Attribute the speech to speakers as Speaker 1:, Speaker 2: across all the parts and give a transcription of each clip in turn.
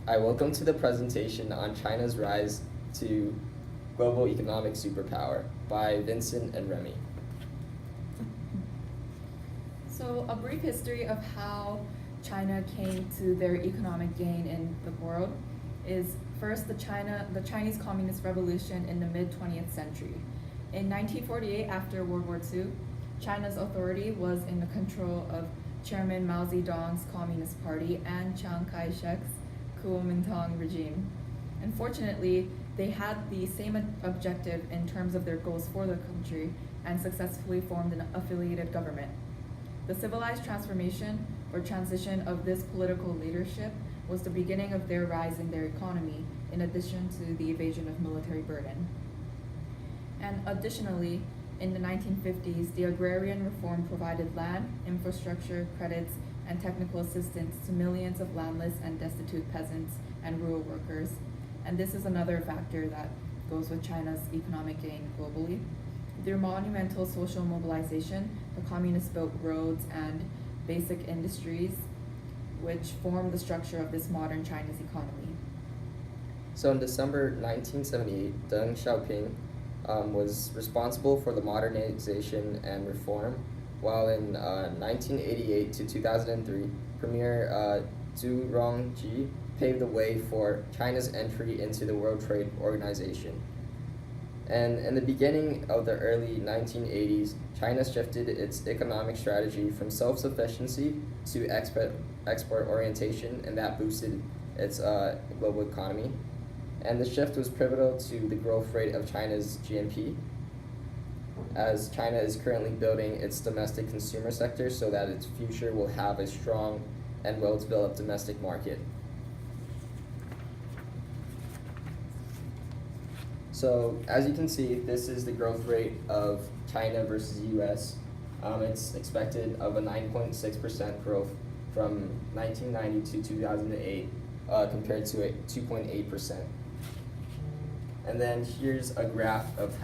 Speaker 1: I welcome to the presentation on China's rise to global economic superpower by Vincent and Remi.
Speaker 2: So, a brief history of how China came to their economic gain in the world is first the Chinese Communist Revolution in the mid 20th century. In 1948, after World War II, China's authority was in the control of Chairman Mao Zedong's Communist Party and Chiang Kai-shek's Kuomintang regime. Unfortunately, they had the same objective in terms of their goals for the country and successfully formed an affiliated government. The civilized transformation or transition of this political leadership was the beginning of their rise in their economy, in addition to the evasion of military burden. And additionally, in the 1950s, the agrarian reform provided land, infrastructure, credits, and technical assistance to millions of landless and destitute peasants and rural workers. And this is another factor that goes with China's economic gain globally. Through monumental social mobilization, the communists built roads and basic industries, which form the structure of this modern Chinese economy.
Speaker 1: So in December 1978, Deng Xiaoping was responsible for the modernization and reform, while in 1988 to 2003, Premier Zhu Rongji paved the way for China's entry into the World Trade Organization. And in the beginning of the early 1980s, China shifted its economic strategy from self-sufficiency to export orientation, and that boosted its global economy. And the shift was pivotal to the growth rate of China's GNP, as China is currently building its domestic consumer sector so that its future will have a strong and well-developed domestic market. So as you can see, this is the growth rate of China versus US. It's expected of a 9.6% growth from 1990 to 2008 compared to a 2.8%. And then here's a graph of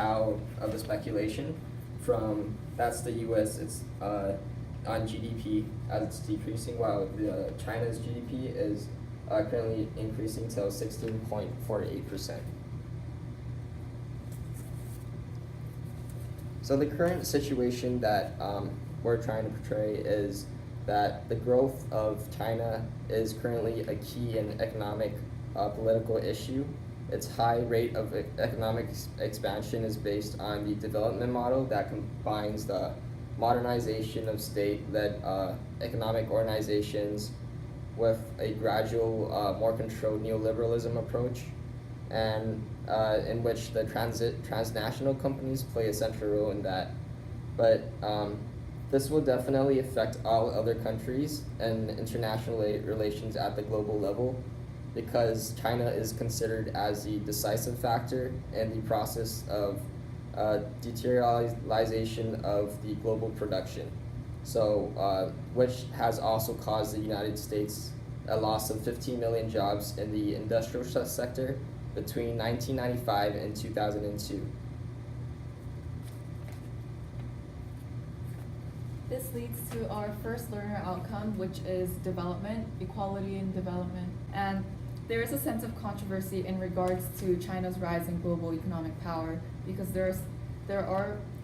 Speaker 1: the speculation from, that's the US, it's on GDP as it's decreasing, while China's GDP is currently increasing to 16.48%. So the current situation that we're trying to portray is that the growth of China is currently a key and economic political issue. Its high rate of economic expansion is based on the development model that combines the modernization of state-led economic organizations with a gradual, more controlled neoliberalism approach, and in which the transnational companies play a central role in that. But this will definitely affect all other countries and international relations at the global level, because China is considered as the decisive factor in the process of deteriorization of the global production. So, which has also caused the United States a loss of 15 million jobs in the industrial sector between 1995 and 2002.
Speaker 2: This leads to our first learner outcome, which is development, equality in development. And there is a sense of controversy in regards to China's rise in global economic power, because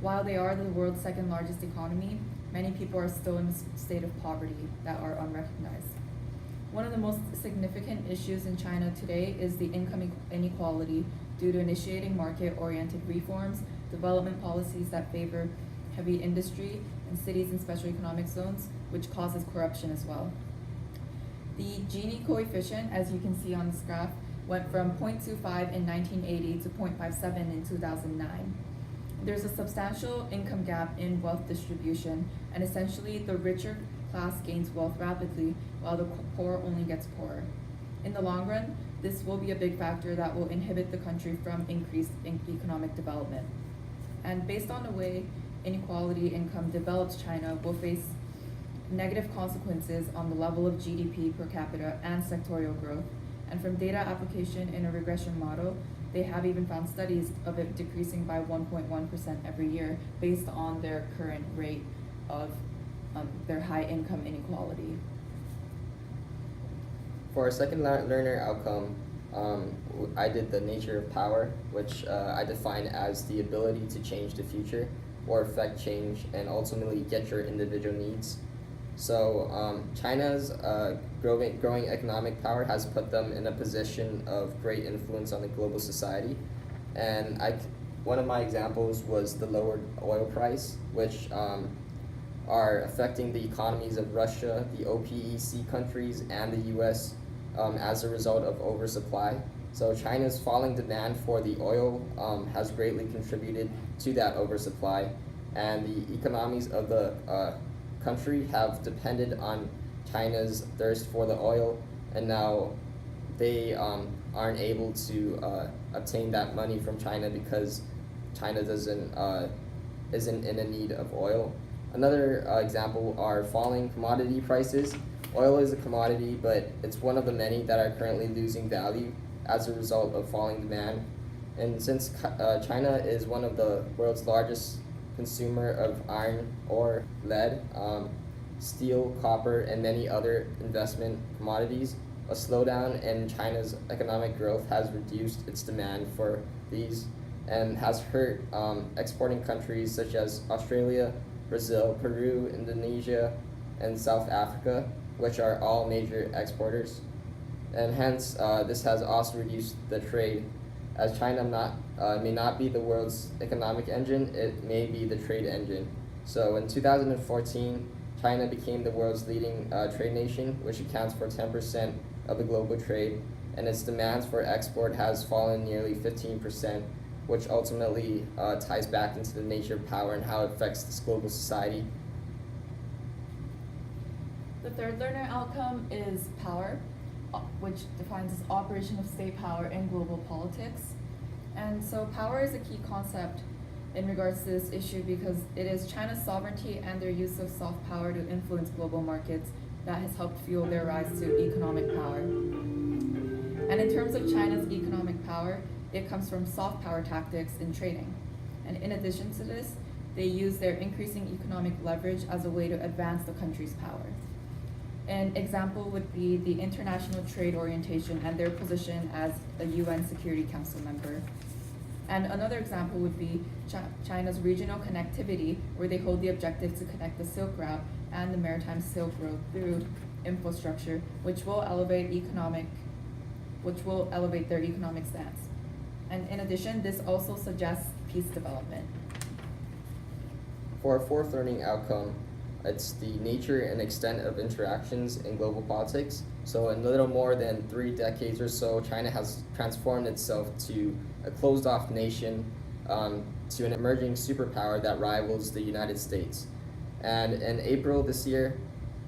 Speaker 2: while they are the world's second largest economy, many people are still in a state of poverty that are unrecognized. One of the most significant issues in China today is the income inequality due to initiating market-oriented reforms, development policies that favor heavy industry, and cities in special economic zones, which causes corruption as well. The Gini coefficient, as you can see on this graph, went from 0.25 in 1980 to 0.57 in 2009. There's a substantial income gap in wealth distribution, and essentially the richer class gains wealth rapidly, while the poor only gets poorer. In the long run, this will be a big factor that will inhibit the country from increased economic development. And based on the way inequality income develops, China will face negative consequences on the level of GDP per capita and sectorial growth. And from data application in a regression model, they have even found studies of it decreasing by 1.1% every year based on their current rate of their high income inequality.
Speaker 1: For our second learner outcome, I did the nature of power, which I define as the ability to change the future or affect change and ultimately get your individual needs. So China's growing economic power has put them in a position of great influence on the global society. And one of my examples was the lowered oil price, which are affecting the economies of Russia, the OPEC countries, and the US as a result of oversupply. So China's falling demand for the oil has greatly contributed to that oversupply, and the economies of the country have depended on China's thirst for the oil, and now they aren't able to obtain that money from China because China isn't in a need of oil. Another example are falling commodity prices. Oil is a commodity, but it's one of the many that are currently losing value as a result of falling demand. And since China is one of the world's largest consumer of iron ore, lead, steel, copper, and many other investment commodities, a slowdown in China's economic growth has reduced its demand for these and has hurt exporting countries such as Australia, Brazil, Peru, Indonesia, and South Africa, which are all major exporters. And hence, this has also reduced the trade. As China may not be the world's economic engine, it may be the trade engine. So in 2014, China became the world's leading trade nation, which accounts for 10% of the global trade, and its demands for export has fallen nearly 15%, which ultimately ties back into the nature of power and how it affects this global society.
Speaker 2: The third learner outcome is power, which defines as operation of state power in global politics. And so power is a key concept in regards to this issue because it is China's sovereignty and their use of soft power to influence global markets that has helped fuel their rise to economic power. And in terms of China's economic power, it comes from soft power tactics in trading. And in addition to this, they use their increasing economic leverage as a way to advance the country's power. An example would be the international trade orientation and their position as a UN Security Council member. And another example would be China's regional connectivity, where they hold the objective to connect the Silk Route and the Maritime Silk Road through infrastructure, which will elevate their economic stance. And in addition, this also suggests peace development.
Speaker 1: For our fourth learning outcome, it's the nature and extent of interactions in global politics. So in little more than 3 decades or so, China has transformed itself to a closed-off nation, to an emerging superpower that rivals the United States. And in April this year,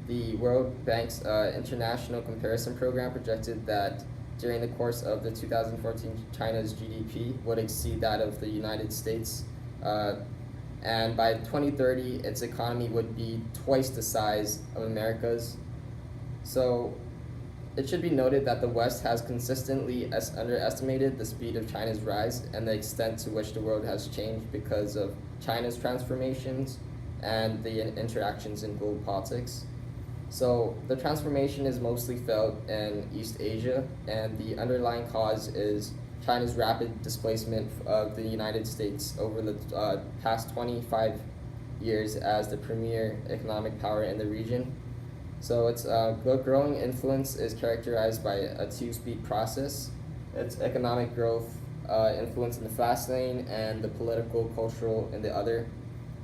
Speaker 1: the World Bank's International Comparison Program projected that during the course of the 2014, China's GDP would exceed that of the United States. And by 2030, its economy would be twice the size of America's. So it should be noted that the West has consistently underestimated the speed of China's rise and the extent to which the world has changed because of China's transformations and the interactions in global politics. So the transformation is mostly felt in East Asia, and the underlying cause is China's rapid displacement of the United States over the past 25 years as the premier economic power in the region. So its growing influence is characterized by a two-speed process. Its economic growth influence in the fast lane and the political, cultural in the other.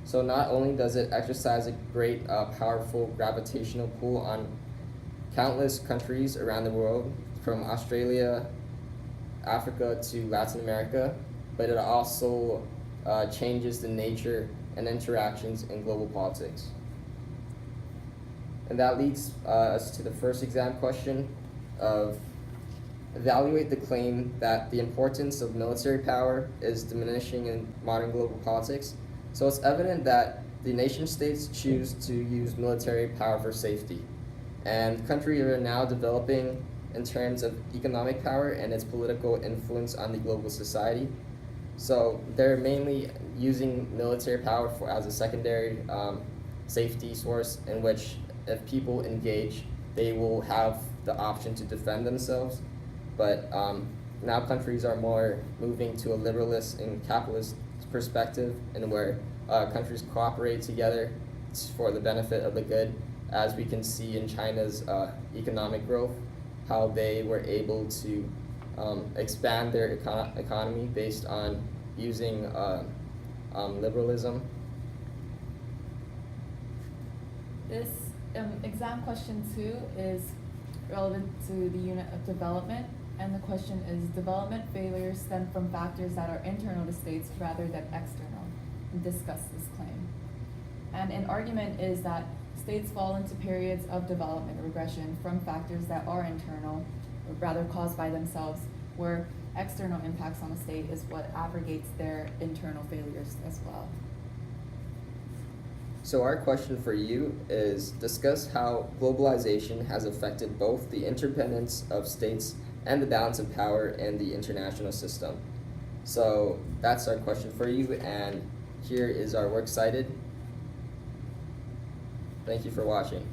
Speaker 1: So not only does it exercise a great, powerful gravitational pull on countless countries around the world, from Australia, Africa to Latin America, but it also changes the nature and interactions in global politics. And that leads us to the first exam question of evaluate the claim that the importance of military power is diminishing in modern global politics. So it's evident that the nation states choose to use military power for safety, and countries are now developing in terms of economic power and its political influence on the global society. So they're mainly using military power as a secondary safety source in which if people engage, they will have the option to defend themselves. But now countries are more moving to a liberalist and capitalist perspective, and where countries cooperate together for the benefit of the good, as we can see in China's economic growth, how they were able to expand their economy based on using liberalism.
Speaker 2: This exam question 2 is relevant to the unit of development, and the question is, development failures stem from factors that are internal to states rather than external. Discuss this claim. And an argument is that states fall into periods of development regression from factors that are internal, or rather caused by themselves, where external impacts on a state is what abrogates their internal failures as well.
Speaker 1: So our question for you is, discuss how globalization has affected both the interdependence of states and the balance of power in the international system. So that's our question for you, and here is our works cited. Thank you for watching.